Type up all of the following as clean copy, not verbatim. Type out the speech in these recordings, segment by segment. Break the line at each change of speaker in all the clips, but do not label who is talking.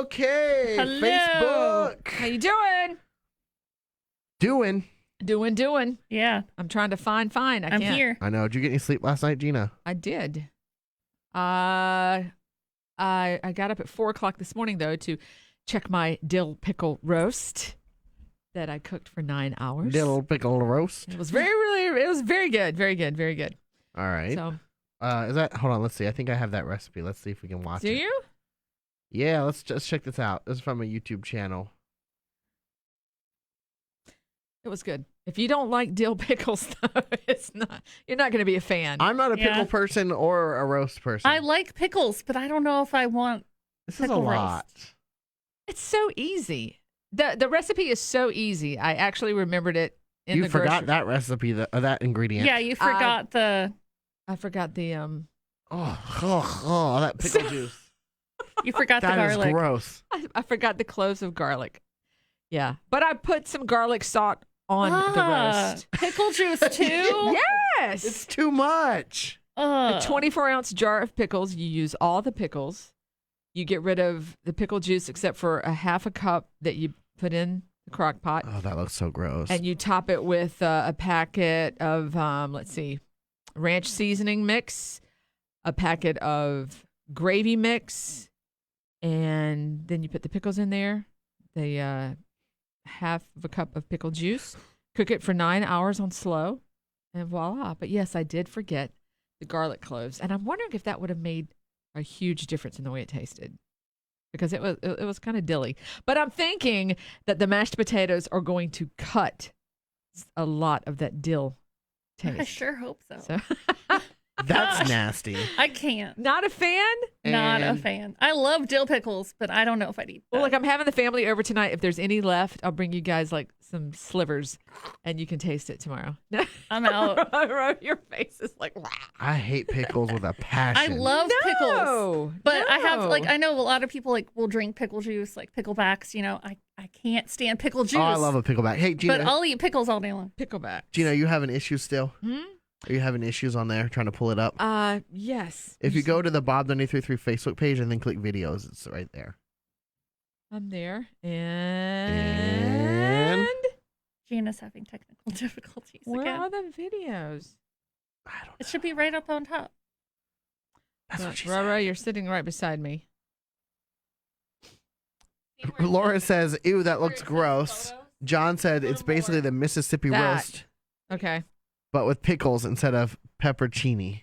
Okay.
Hello.
Facebook.
How you doing? Doing.
Yeah,
I'm trying to find. I
I'm
can't.
here.
I know. Did you get any sleep last night, Gina?
I did. I got up at 4:00 this morning though to check my dill pickle roast that I cooked for 9 hours.
Dill pickle roast.
It was very good.
All right.
So,
Is that? Hold on. Let's see. I think I have that recipe. Let's see if we can watch
do
it.
you?
Yeah. Let's just check this out. This is from a YouTube channel.
It was good. If you don't like dill pickles, though, you're not going to be a fan.
I'm not a pickle
Yeah.
person or a roast person.
I like pickles, but I don't know if I want
This is a
pickle
lot.
roast.
It's so easy. The recipe is so easy. I actually remembered it in
You
the
forgot
grocery.
that recipe, that ingredient.
Yeah, you forgot the
I forgot the
Oh, that pickle juice.
you forgot the
That is
garlic.
gross.
I forgot the cloves of garlic. Yeah, but I put some garlic salt on the roast.
Pickle juice too.
Yes,
It's too much.
a 24-ounce jar of pickles. You use all the pickles. You get rid of the pickle juice except for a half a cup that you put in the crock pot.
Oh, that looks so gross.
And you top it with a packet of, ranch seasoning mix, a packet of gravy mix, and then you put the pickles in there, the half of a cup of pickle juice. Cook it for 9 hours on slow, and voila. But yes, I did forget the garlic cloves, and I'm wondering if that would have made a huge difference in the way it tasted. Because it was kind of dilly. But I'm thinking that the mashed potatoes are going to cut a lot of that dill taste.
I sure hope so.
So
That's nasty.
I can't.
not a fan?
Not a
And-
fan. I love dill pickles, but I don't know if I'd eat that.
Well, look, I'm having the family over tonight. If there's any left, I'll bring you guys like some slivers and you can taste it tomorrow.
I'm out.
Your face is like, wow.
I hate pickles with a
I
passion.
love pickles.
No,
But I have
no.
I know a lot of people will drink pickle juice, like picklebacks, I can't stand pickle juice.
Oh, I love a pickleback. Hey, Gina.
But I'll eat pickles all day long.
pickleback.
Gina, you having issues still?
Hmm?
Are you having issues on there trying to pull it up?
Yes.
If you go to the Bob 933 Facebook page and then click videos, it's right there.
I'm there.
And-
Gina's having technical difficulties
Where
again.
are the videos?
I don't know.
It should be right up on top.
That's what she
Rara,
said.
you're sitting right beside me.
Laura says, ew, that looks gross. John said it's basically the Mississippi
That.
roast,
Okay.
but with pickles instead of peppercini.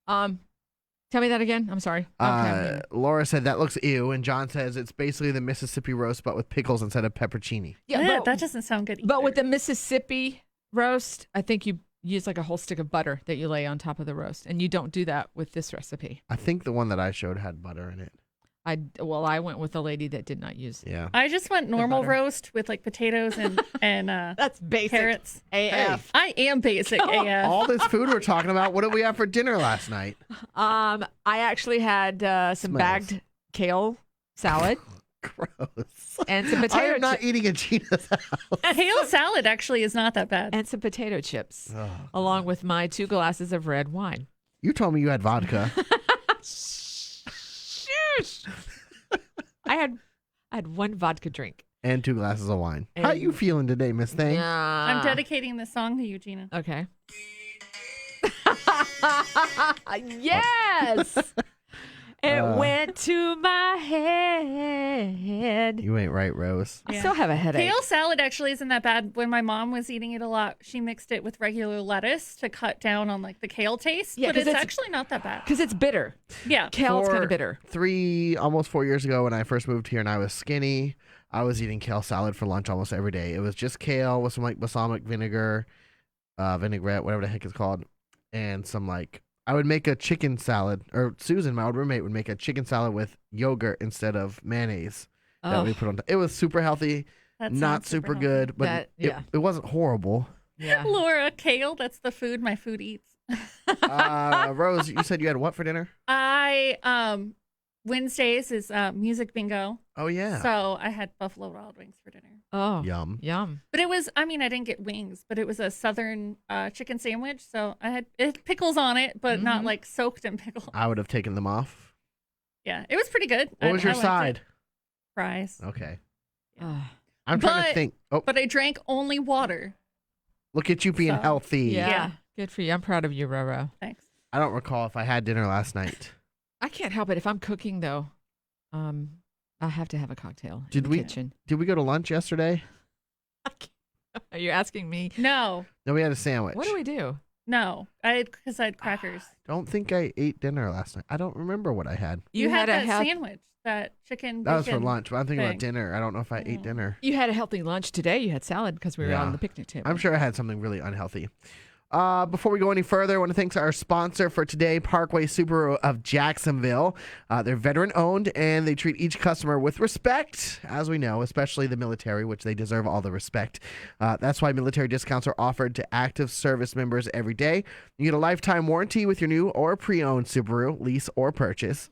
Tell me that again. I'm sorry. Okay.
Laura said that looks ew, and John says it's basically the Mississippi roast, but with pickles instead of peppercini.
Yeah,
That doesn't sound good either.
But with the Mississippi roast, I think you use like a whole stick of butter that you lay on top of the roast, and you don't do that with this recipe.
I think the one that I showed had butter in it.
I went with a lady that did not use.
Yeah.
I just went normal
butter.
roast with like potatoes and
That's basic
carrots.
AF.
I am basic AF.
All this food we're talking about, what did we have for dinner last night?
I actually had some
Smells.
bagged kale salad
Gross.
and some
I
potato
am not
chips
eating at Gina's house.
Kale salad actually is not that bad.
and some potato chips,
Oh.
along with my 2 glasses of red wine.
You told me you had vodka.
Shush. I had 1 vodka drink.
And 2 glasses of wine. How
And-
you feeling today, Miss Thing?
I'm dedicating this song to you, Gina.
Okay. Yes. It went to my head.
You ain't right, Rose.
I still have a headache.
Kale salad actually isn't that bad. When my mom was eating it a lot, she mixed it with regular lettuce to cut down on like the kale taste.
Yeah,
but
'cause
it's
it's-
actually not that bad.
Because it's bitter.
Yeah.
Kale's kind
For
of bitter.
almost 4 years ago when I first moved here and I was skinny, I was eating kale salad for lunch almost every day. It was just kale with some like balsamic vinegar, vinaigrette, whatever the heck it's called, and some like, I would make a chicken salad, or Susan, my old roommate, would make a chicken salad with yogurt instead of mayonnaise that we put on top. It was super healthy,
That
not
sounds
super
healthy.
good, but
That- yeah.
it wasn't horrible.
Yeah.
Laura, kale, that's the food my food eats.
Rose, you said you had what for dinner?
Wednesdays is music bingo.
Oh, yeah.
So I had Buffalo Wild Wings for dinner.
Oh,
Yum.
yum.
But it was, I didn't get wings, but it was a southern chicken sandwich. So it had pickles on it, but not like soaked in pickles.
I would have taken them off.
Yeah, it was pretty good.
What was your
I liked
side?
it. fries.
Okay.
Ugh.
I'm trying to
But-
think. Oh,
But I drank only water.
look at you being
So,
healthy.
Yeah. Good for you. I'm proud of you, Roro.
Thanks.
I don't recall if I had dinner last night.
I can't help it. If I'm cooking, though, I have to have a cocktail
Did
in the
we-
kitchen.
Did we go to lunch yesterday?
Are you asking me?
No,
No, we had a sandwich.
What do we do?
no. Because I had crackers.
Don't think I ate dinner last night. I don't remember what I had.
You had that
health-
sandwich, that chicken.
That was for
bacon
lunch, but I'm thinking about
thing.
dinner. I don't know if I ate
Mm.
dinner.
You had a healthy lunch today. You had salad because we were
Yeah.
on the picnic table.
I'm sure I had something really unhealthy. Before we go any further, I want to thank our sponsor for today, Parkway Subaru of Jacksonville. They're veteran owned and they treat each customer with respect, as we know, especially the military, which they deserve all the respect. That's why military discounts are offered to active service members every day. You get a lifetime warranty with your new or pre-owned Subaru, lease or purchase.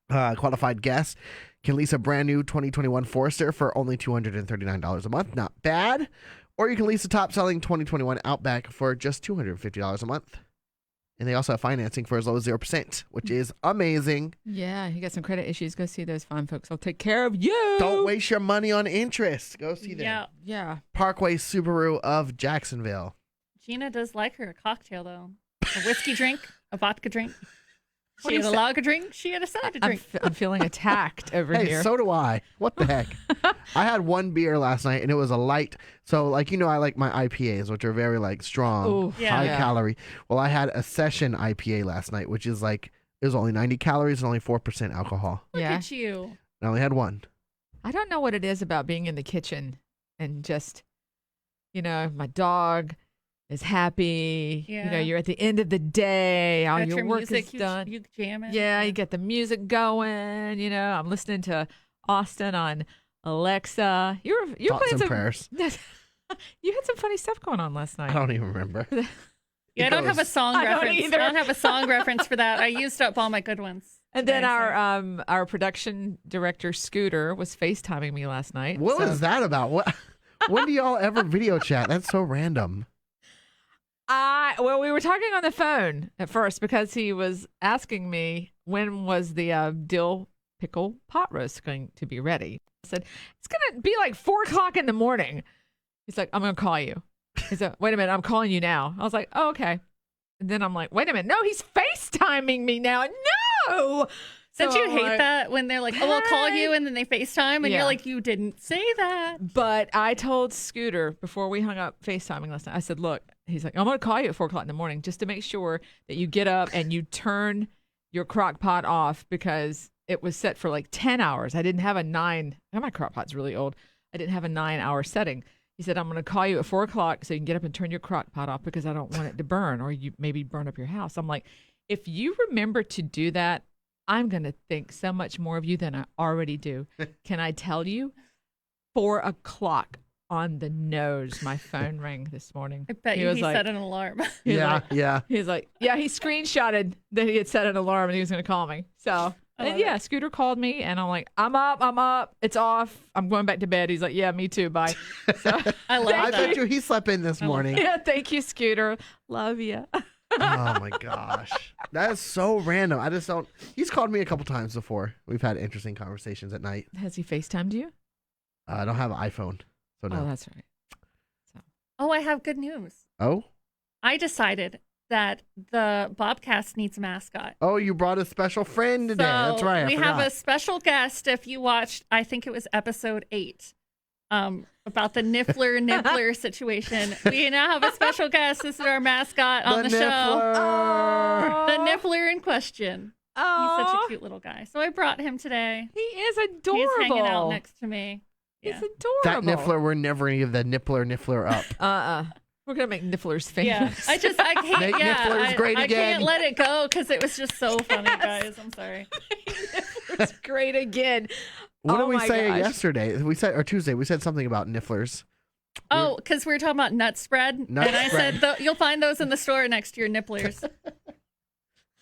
Qualified guests can lease a brand new 2021 Forester for only $239 a month. Not bad. Or you can lease a top-selling 2021 Outback for just $250 a month. And they also have financing for as low as 0%, which is amazing.
Yeah, you got some credit issues. Go see those fine folks. I'll take care of you.
Don't waste your money on interest. Go see them.
Yeah.
Yeah.
Parkway Subaru of Jacksonville.
Gina does like her a cocktail, though. A whiskey drink, a vodka drink.
What
She
do
had
you
a
say?
lager drink. She had a cider
I'm,
drink.
I'm feeling attacked over
Hey,
here.
so do I. What the heck? I had one beer last night, and it was a light. So, like, I like my IPAs, which are very, like, strong,
Ooh,
Yeah.
high
yeah.
calorie. Well, I had a session IPA last night, which is, like, it was only 90 calories and only 4% alcohol.
Look
Yeah.
at you.
I only had one.
I don't know what it is about being in the kitchen and just, my dog is happy.
Yeah.
You're at the end of the day. All
Got
your
your
work
music,
is
you,
done.
You jamming.
Yeah, you get the music going. I'm listening to Austin on Alexa. You're
Thoughts
playing
and
some
prayers.
You had some funny stuff going on last
I
night.
don't even remember.
Yeah, I don't have a song
I don't
reference.
either.
I don't have a song reference for that. I used up all my good ones.
And then
today, so-
our production director Scooter was FaceTiming me last night.
What
so-
was that about? What? When do y'all ever video chat? That's so random.
We were talking on the phone at first because he was asking me when was the dill pickle pot roast going to be ready. I said, it's going to be like 4:00 in the morning. He's like, I'm going to call you. He's like, wait a minute, I'm calling you now. I was like, oh, okay. And then I'm like, wait a minute. No, he's FaceTiming me now. No.
Don't
So
you
I'm
hate
like,
that when they're like, "Oh, I'll call you,"
"Hey."
and then they FaceTime, and
Yeah.
you're like, "You didn't say that."
But I told Scooter before we hung up FaceTiming last night, I said, look, he's like, I'm going to call you at 4:00 in the morning just to make sure that you get up and you turn your crock pot off because it was set for like 10 hours. I didn't have a 9. My crock pot's really old. I didn't have a 9-hour setting. He said, I'm going to call you at 4:00 so you can get up and turn your crock pot off because I don't want it to burn or you maybe burn up your house. I'm like, if you remember to do that, I'm going to think so much more of you than I already do. Can I tell you? 4:00 on the nose, my phone rang this morning.
I bet
He
you
was
he
like-
set an alarm.
He was
Yeah,
like-
yeah.
He was like, yeah, he screenshotted that he had set an alarm and he was going to call me. So,
I love
yeah,
it.
Scooter called me and I'm like, I'm up, it's off. I'm going back to bed. He's like, yeah, me too, bye. So,
I love
I
that.
bet you he slept in this
I love
morning.
yeah, thank you, Scooter. Love you.
Oh my gosh. That is so random. I just don't. He's called me a couple times before. We've had interesting conversations at night.
Has he FaceTimed you?
I don't have an iPhone, so
Oh,
no.
that's right.
Oh, I have good news.
Oh?
I decided that the Bobcast needs a mascot.
Oh, you brought a special friend today. That's
So
right. I
we
forgot.
have a special guest. If you watched, I think it was episode 8, about the Niffler situation. We now have a special guest. This is our mascot on the show.
Niffler.
The Niffler in question. He's such
Oh,
a cute little guy. So I brought him today.
he is adorable.
He's hanging out next to me.
He's
Yeah.
That
adorable.
Niffler, we're never going to give the Niffler up.
We're going to make Nifflers
Yeah,
famous.
I can't.
Make
Yeah,
Nifflers great
I
again.
can't let it go because it was just so funny, guys. I'm sorry.
It's great again.
What
Oh
did we
my
say
gosh.
yesterday? We said, or Tuesday, we said something about Nifflers.
Oh, because we were talking about nut spread,
Nut
and I
spread.
said you'll find those in the store next to your nipplers.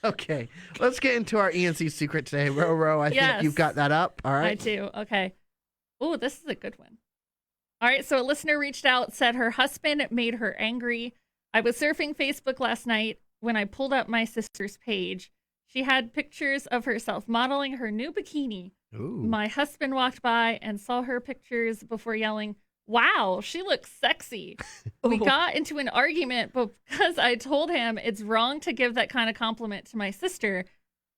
Okay, let's get into our ENC secret today. Ro, I
Yes.
think you've got that up. All
I
right.
do. Okay. Oh, this is a good one. All right. So a listener reached out, said her husband made her angry. I was surfing Facebook last night when I pulled up my sister's page. She had pictures of herself modeling her new bikini
Ooh.
My husband walked by and saw her pictures before yelling, "Wow, she looks sexy." We
Ooh.
got into an argument because I told him it's wrong to give that kind of compliment to my sister.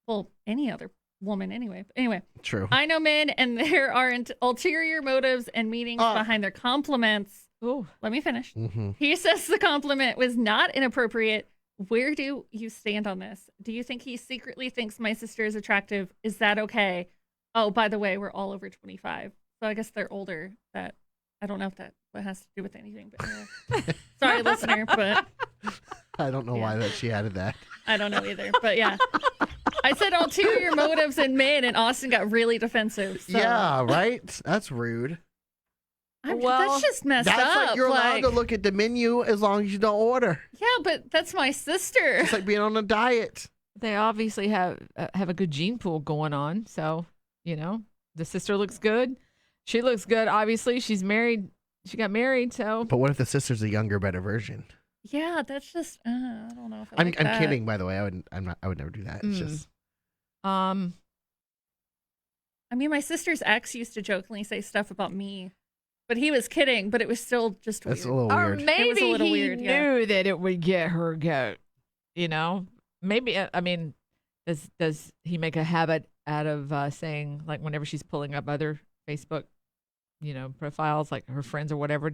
Well, any other woman anyway. But anyway,
True.
I know men and there are ulterior motives and meanings behind their compliments.
Ooh.
Let me finish.
Mm-hmm.
He says the compliment was not inappropriate. Where do you stand on this? Do you think he secretly thinks my sister is attractive? Is that okay? Oh, by the way, we're all over 25. So I guess they're older. That I don't know if that has to do with anything. But anyway. Sorry, listener, but
I don't know
Yeah.
why that she added that.
I don't know either. But yeah. I said ulterior motives in men, and Austin got really defensive. So.
Yeah, right? That's rude.
Well,
that's just messed
That's
up.
like you're allowed to look at the menu as long as you don't order.
Yeah, but that's my sister.
It's like being on a diet.
They obviously have a good gene pool going on. So, the sister looks good. She looks good. Obviously, she's married. She got married. So,
But what if the sister's a younger, better version?
Yeah, that's just I don't know if I
I'm
like that.
kidding, by the way. I would never do that. It's just
I mean, my sister's ex used to jokingly say stuff about me, but he was kidding. But it was still just weird.
that's a little
or
weird.
maybe
It was a little
he
weird, yeah.
knew that it would get her goat. Maybe. I mean, does he make a habit out of saying, like, whenever she's pulling up other Facebook, profiles, like her friends or whatever,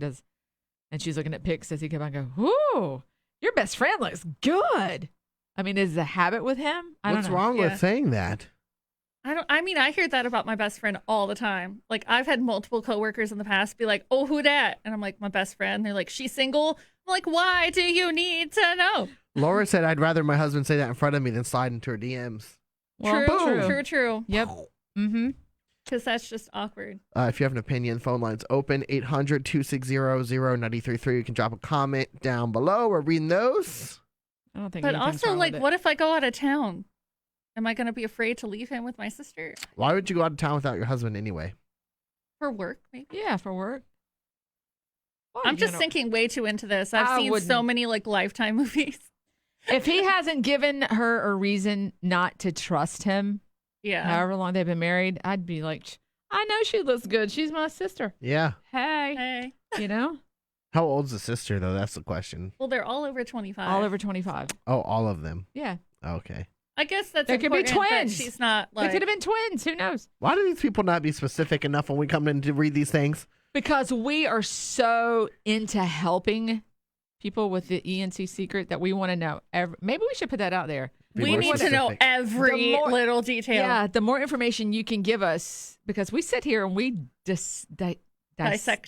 and she's looking at pics, does he come out and go, "Ooh, your best friend looks good"? I mean, is it a habit with him? I
What's
don't know.
wrong
Yeah.
with saying that?
I mean, I hear that about my best friend all the time. Like, I've had multiple coworkers in the past be like, "Oh, who dat?" And I'm like, "My best friend." They're like, "She's single." I'm like, "Why do you need to know?"
Laura said, I'd rather my husband say that in front of me than slide into her DMs.
Well,
True.
Yep. Mm-hmm.
Because that's just awkward.
If you have an opinion, phone line's open, 800-260-0933. You can drop a comment down below. We're reading those.
I don't think.
But
anything's
also,
wrong
like,
with it.
what if I go out of town? Am I going to be afraid to leave him with my sister
Why would you go out of town without your husband anyway?
for work? Maybe.
Yeah, for work. Well,
I'm just thinking way too into this. I've
I
seen so
wouldn't.
many like Lifetime movies.
If he hasn't given her a reason not to trust him,
Yeah.
however long they've been married, I'd be like, I know she looks good. She's my sister.
Yeah.
Hey,
Hey.
How old's the sister, though? That's the question.
Well, they're all over 25.
all over 25.
Oh, all of them.
Yeah.
Okay.
I guess that's
There could be
important that
twins.
she's not
They
like.
could have been twins. Who knows?
Why do these people not be specific enough when we come in to read these things?
Because we are so into helping people with the ENC Secret that we want to know. Maybe we should put that out there.
Be
We
more
need to know
specific.
every
The more-
little detail.
Yeah, the more information you can give us, because we sit here and we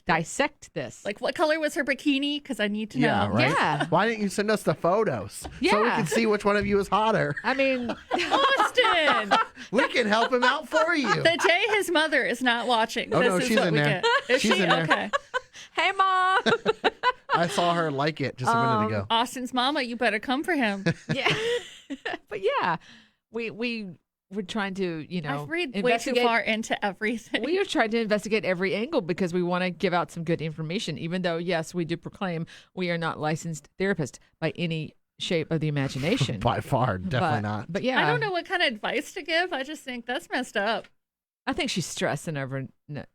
dissect this.
Like, what color was her bikini? Because I need to
Yeah,
know.
right?
Yeah.
Why didn't you send us the photos? So we
Yeah.
can see which one of you is hotter.
I mean,
Austin!
We can help him out for you.
The day his mother is not watching.
Oh,
this
no,
is
she's
what
in
we
there.
get. Is
She's
she?
in there.
Okay.
hey, Mom.
I saw her like it just a minute ago.
Austin's mama, you better come for him.
Yeah. But yeah, we're trying to,
I've read way too
investigate.
far into everything.
We have tried to investigate every angle because we want to give out some good information, even though, yes, we do proclaim we are not licensed therapists by any shape of the imagination.
By far, definitely
but,
not.
But yeah,
I don't know what kind of advice to give. I just think that's messed up.
I think she's stressing over.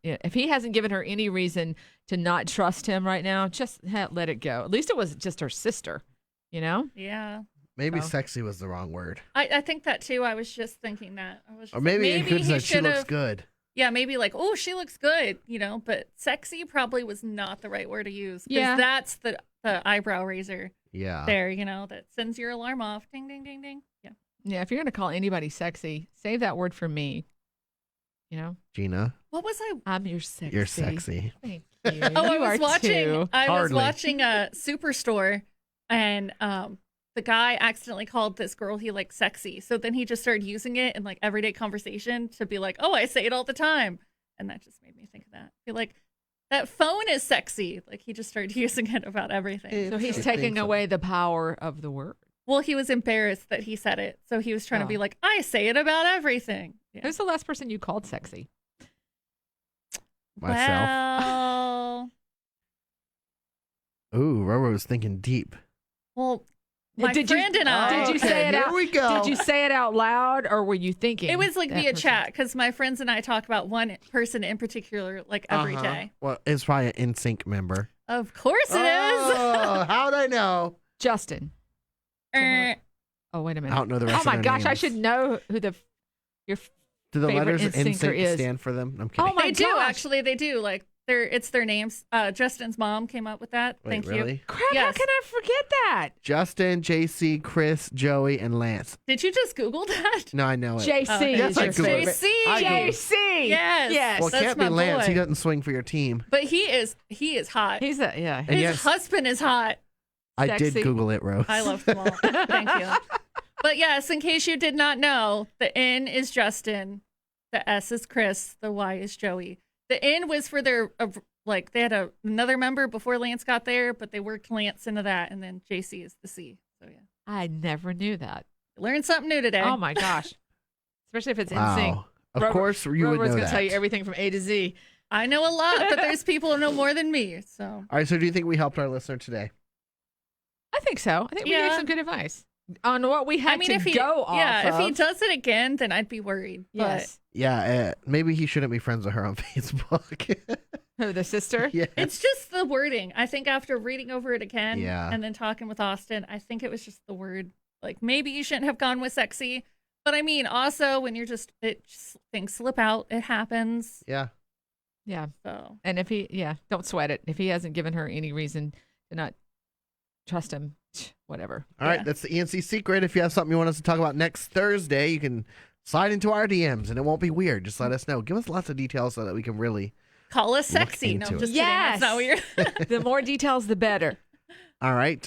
If he hasn't given her any reason to not trust him right now, just let it go. At least it was just her sister,
Yeah.
Maybe
So.
sexy was the wrong word.
I think that too. I was just thinking that. I was just
Or maybe it could
he
have said she looks
should've-
good.
Yeah, maybe like, oh, she looks good, but sexy probably was not the right word to use. 'Cause
Yeah.
that's the eyebrow raiser
Yeah.
there, that sends your alarm off. Ding, ding, ding, ding. Yeah.
Yeah, if you're going to call anybody sexy, save that word for me.
Gina,
What was I?
I'm your sexy.
you're sexy.
Thank you.
Oh,
You
I was
are
watching.
too.
I was
Hardly.
watching a Superstore, and the guy accidentally called this girl he liked sexy. So then he just started using it in like everyday conversation to be like, "Oh, I say it all the time," and that just made me think of that. Be like, that phone is sexy. Like he just started using it about everything.
So he's
I
taking
think so.
away the power of the word.
Well, he was embarrassed that he said it, so he was trying to be
Oh.
like, "I say it about everything." Yeah.
Who's the last person you called sexy?
Myself.
Well,
Ooh, Roro was thinking deep.
well, my friend and I.
Did you say it
here
out?
we go.
Did you say it out loud, or were you thinking?
It was like
that
via
person?
chat because my friends and I talk about one person in particular like every day.
Well, it's probably an NSYNC member.
Of course it is.
Oh, how'd I know?
Justin.
Er,
Oh, wait a minute.
I don't know the rest
Oh
of
my
their
gosh, I
names.
should know who your
Do the
favorite
letters
NSYNCer
NSYNC
is.
stand for them? I'm kidding.
Oh my
they do
gosh.
actually. They do like it's their names. Justin's mom came up with that.
Wait,
Thank you.
really?
Crap, how
Yes.
can I forget that?
Justin, JC, Chris, Joey, and Lance.
Did you just Google that?
No, I know it.
JC
Okay.
is
Yes, I
your
Googled it.
favorite.
JC.
I Googled it.
JC.
Yes.
Yes.
Well, it
That's
can't be
my
Lance.
boy.
He doesn't swing for your team.
But he is hot.
He's a yeah.
And
His
yes,
husband is hot.
I did
sexy.
Google it, Rose.
I love them all. Thank you. But yes, in case you did not know, the N is Justin, the S is Chris, the Y is Joey. The N was for their like they had another member before Lance got there, but they worked Lance into that, and then JC is the C. So yeah,
I never knew that.
learned something new today.
Oh my gosh. Especially if it's in sync.
Wow. Of course, you would
Rover's
know
gonna
that.
tell you everything from A to Z.
I know a lot, but there's people who know more than me. So
All right, so do you think we helped our listener today?
I think so. I think we gave
Yeah.
some good advice on what we had
I mean,
to
if he
go off
if he
of.
does it again, then I'd be worried.
Yes.
Yeah, maybe he shouldn't be friends with her on Facebook.
Who, the sister?
yeah.
But it's just the wording. I think after reading over it again
Yeah.
and then talking with Austin, I think it was just the word. Like maybe you shouldn't have gone with sexy. But I mean, also when you're things slip out, it happens.
Yeah.
Yeah.
So
And if don't sweat it. If he hasn't given her any reason to not trust him, whatever.
All right,
Yeah.
that's the ENC Secret. If you have something you want us to talk about next Thursday, you can slide into our DMs and it won't be weird. Just let us know. Give us lots of details so that we can really.
call us
Look
sexy. No,
into
just
it.
kidding. That's not
Yes.
weird.
The more details, the better.
All right.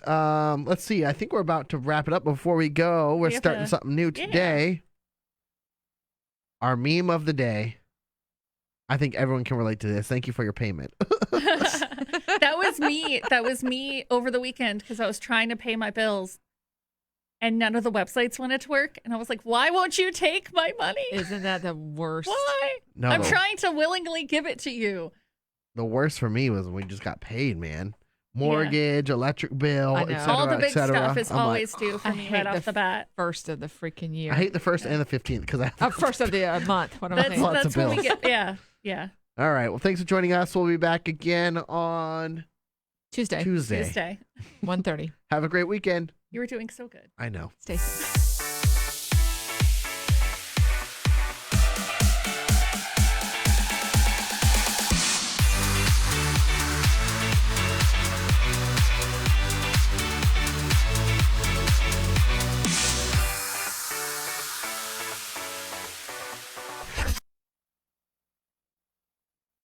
Let's see. I think we're about to wrap it up. Before we go, we're
We have
starting
to-
something new
yeah.
today. Our meme of the day. I think everyone can relate to this. Thank you for your payment.
That was me. That was me over the weekend because I was trying to pay my bills and none of the websites wanted to work. And I was like, why won't you take my money?
Isn't that the worst?
Why?
No,
I'm
the-
trying to willingly give it to you.
The worst for me was when we just got paid, man. Mortgage, electric bill,
I know.
et cetera,
All the
et
big
cetera.
stuff is
I'm like,
always due for
I
me
hate
right
the
off the bat.
First of the freaking year.
I hate the 1st and the 15th because I have
First of the month. What am I
That's,
saying?
Lots of
that's when we
bills.
get, yeah.
All right. Well, thanks for joining us. We'll be back again on
Tuesday,
Tuesday.
Tuesday.
1:30.
Have a great weekend.
You were doing so good.
I know.
Stay safe.